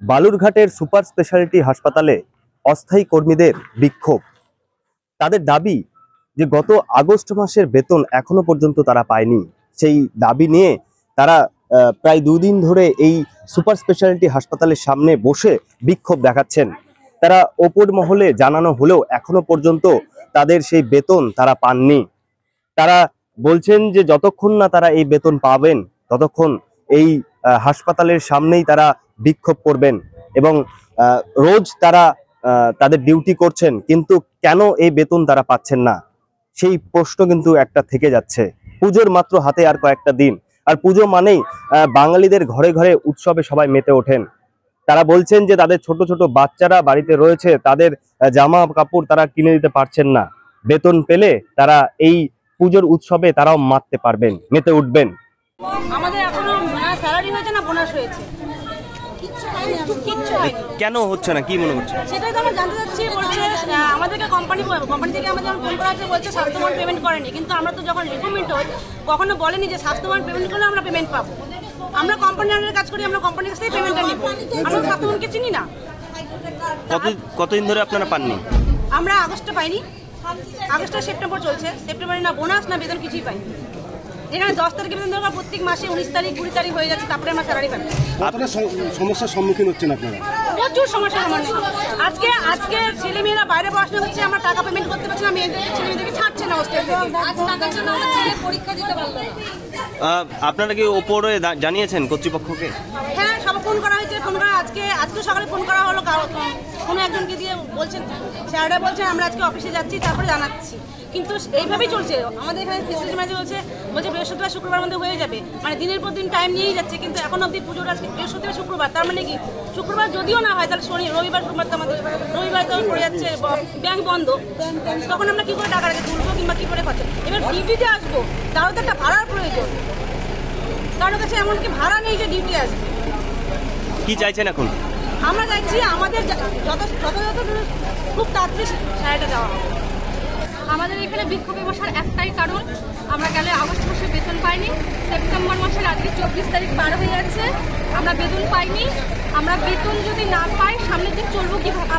বালুরঘাটের super speciality হাসপাতালে অস্থায়ী কর্মীদের বিক্ষোভ। তাদের দাবি যে গত আগস্ট মাসের বেতন এখনো পর্যন্ত তারা পায়নি। সেই দাবি নিয়ে তারা প্রায় 2 দিন ধরে এই সুপার স্পেশালিটি হাসপাতালের সামনে বসে বিক্ষোভ দেখাচ্ছেন। তারা ওপর মহলে জানানো হলেও এখনো পর্যন্ত তাদের সেই বেতন তারা পাননি। তারা বলছেন যে যতক্ষণ না তারা এই বেতন পাবেন ততক্ষণ এই হাসপাতালের সামনেই তারা বিক্ষোভ করবেন এবং রোজ তারা তাদের ডিউটি করছেন, কিন্তু কেন এই বেতন তারা পাচ্ছেন না সেই প্রশ্ন কিন্তু একটা থেকে যাচ্ছে। পুজোর মাত্র হাতে আর কয়েকটা দিন, আর পুজো মানেই বাঙালিদের ঘরে ঘরে উৎসবে সবাই মেতে ওঠেন। তারা বলছেন যে তাদের ছোট ছোট বাচ্চারা বাড়িতে রয়েছে, তাদের জামা কাপড় তারা কিনে দিতে পারছেন না। বেতন পেলে তারা এই পুজোর উৎসবে তারাও মাততে পারবেন, মেতে উঠবেন। আমাদের এখনো না স্যালারি হয়েছে না বোনাস হয়েছে, কিচ্ছু হয়নি। কেন হচ্ছে না, কি মনে হচ্ছে? সেটাই তো আমরা জানতে চাচ্ছি। বলছে আমাদেরকে কোম্পানি থেকে আমাদের ফোন করা হচ্ছে, বলছে স্বাস্থ্যবান পেমেন্ট করেনি। কিন্তু আমরা তো যখন রিক্রুটমেন্ট হই কখনো বলেনি যে স্বাস্থ্যবান পেমেন্ট করলে আমরা পেমেন্ট পাবো। আমরা কোম্পানির আন্ডারে কাজ করি, আমরা কোম্পানির কাছ থেকে পেমেন্টটা নিব। আমরা স্বাস্থ্যবানকে চিনি না। কতদিন ধরে আপনারা পাননি? আমরা আগস্টে পাইনি, আগস্ট আর সেপ্টেম্বর চলছে। সেপ্টেম্বরে না বোনাস না বেতন কিছুই পাই। এখানে 10 তারিখে বেতন দেওয়া প্রত্যেক মাসে 19 তারিখ 20 তারিখ হয়ে যাচ্ছে, তারপরে আমরা স্যালারি পাই। কতটা সমস্যার সম্মুখীন হচ্ছেন আপনারা? প্রচুর সমস্যার সম্মুখীন। আজকে ছেলে মেয়েরা বাইরে পড়াশোনা করছে, আমরা টাকা পেমেন্ট করতে পারছি না। ছেলে মেয়েদেরকে ছাড়ছে না হোস্টেল থেকে। আজ টাকার জন্য আমার ছেলে পরীক্ষা দিতে পারলো না। আপনারা কি ওপরে জানিয়েছেন কর্তৃপক্ষকে? হ্যাঁ, সব ফোন করা হয়েছে। ফোন করা আজকে সকালে ফোন করা হলো। কোনো একজনকে দিয়ে বলছেন, স্যাররা বলছেন আমরা আজকে অফিসে যাচ্ছি, তারপরে জানাচ্ছি। কিন্তু এইভাবেই চলছে আমাদের এখানে। ফেসিলিটি ম্যানেজার বলছে বৃহস্পতিবার শুক্রবার মধ্যে হয়ে যাবে, মানে দিনের পর দিন টাইম নিয়েই যাচ্ছে। কিন্তু এখন অবধি পুজোর আজকে বৃহস্পতিবার শুক্রবার, তার মানে কি শুক্রবার যদিও না হয় তাহলে শনি রবিবার সোমবার তো আমাদের রবিবার তো পড়ে যাচ্ছে, ব্যাংক বন্ধ। তখন আমরা কি করে টাকা রেখে তুলবো কিংবা কি করে খরচা? এবার ডিউটিতে আসবো, তারও তো একটা ভাড়ার প্রয়োজন। কারোর কাছে এমনকি ভাড়া নেই যে ডিউটি আসবে। কি চাইছেন এখন? আমরা চাইছি আমাদের যথাযথ খুব তাড়াতাড়ি সারাটা দেওয়া হবে। আমাদের এখানে বিক্ষোভে বসার একটাই কারণ, আমরা গেলে আগস্ট মাসে বেতন পাইনি। সেপ্টেম্বর মাসের আজকে 24 তারিখ পার হয়ে যাচ্ছে, আমরা বেতন পাইনি। আমরা বেতন যদি না পাই সামনের দিন চলবো কীভাবে?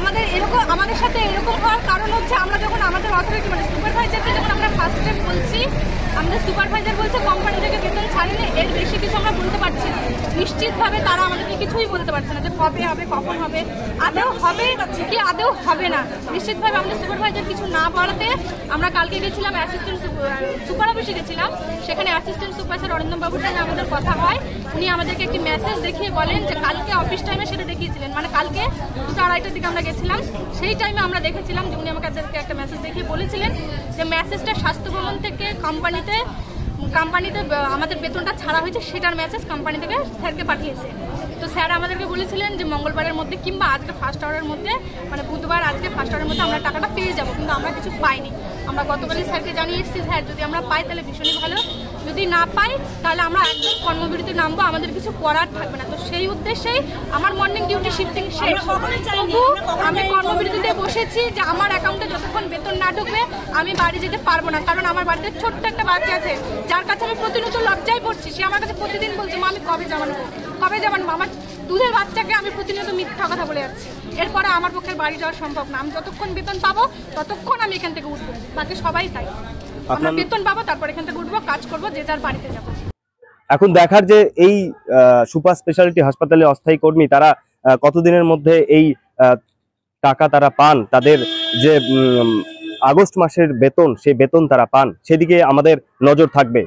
আমাদের সাথে এরকম হওয়ার কারণ হচ্ছে আমরা যখন আমাদের অথরিটি মানে সুপারভাইজারকে যখন আমরা ফার্স্টে বলছি, আমাদের সুপারভাইজার বলছে কোম্পানি থেকে বেতন ছাড়েনি, এর বেশি কিছু আমরা বলতে পারছি না। নিশ্চিতভাবে তারা আমাদেরকে কিছুই বলতে পারছে না যে কবে হবে, কখন হবে, আদৌ হবে কি আদৌ হবে না। নিশ্চিতভাবে আমাদের সুপারভাইজার কিছু না বলাতে আমরা কালকে গেছিলাম অ্যাসিস্ট্যান্ট সুপার অফিসে গেছিলাম। সেখানে অ্যাসিস্ট্যান্ট সুপারভাইজার অরিন্দম বাবুর সঙ্গে আমাদের কথা হয়। উনি আমাদেরকে একটি মেসেজ দেখিয়ে বলেন যে কালকে অফিস টাইমে সেটা দেখিয়েছিলেন, মানে কালকে 2:30টার দিকে আমরা গেছিলাম, সেই টাইমে আমরা দেখেছিলাম যে উনি আমাকে একটা মেসেজ দেখিয়ে বলেছিলেন যে মেসেজটা স্বাস্থ্য ভবন থেকে কোম্পানিতে আমাদের বেতনটা ছাড়া হয়েছে, সেটার মেসেজ কোম্পানি থেকে স্যারকে পাঠিয়েছে। তো স্যার আমাদেরকে বলেছিলেন যে মঙ্গলবারের মধ্যে কিংবা আজকে ফার্স্ট আওয়ারের মধ্যে, মানে বুধবার আজকে ফার্স্ট আওয়ারের মধ্যে আমরা টাকাটা পেয়ে যাবো। কিন্তু আমরা কিছু পাইনি। আমরা গতকালই স্যারকে জানিয়ে এসেছি, স্যার যদি আমরা পাই তাহলে ভীষণই ভালো, যদি না পাই তাহলে আমরা একদম কর্মবিরতি নামবো, আমাদের কিছু করার থাকবে না। তো সেই উদ্দেশ্যেই আমার মর্নিং ডিউটি শিফটিং শেষ, তবু আমি কর্মবিরতিতে বসেছি যে আমার অ্যাকাউন্টে যতক্ষণ বেতন না ঢুকবে আমি বাড়ি যেতে পারবো না। কারণ আমার বাড়িতে ছোট্ট একটা বাচ্চা আছে যার কাছে আমি প্রতিনিয়ত লজ্জায় পড়ছি। সে আমার কাছে প্রতিদিন বলছে মা আমি কবে জামানো, আমার দুধের বাচ্চাকে আমি প্রতিনিয়ত মিথ্যা কথা বলে যাচ্ছি। এরপরে আমার পক্ষে বাড়ি যাওয়া সম্ভব না। আমি যতক্ষণ বেতন পাবো ততক্ষণ আমি এখান থেকে উঠবো, বাকি সবাই তাই। আমরা বেতন পাবো, তারপর এখান থেকে উঠবো, কাজ করবো, যে যার বাড়িতে যাবো। এখন দেখার যে এই সুপার স্পেশালিটি হাসপাতালে অস্থায়ী কর্মী তারা কতদিনের মধ্যে এই টাকা তারা পান, তাদের যে আগস্ট মাসের বেতন সেই বেতন তারা পান, সেদিকে আমাদের নজর থাকবে।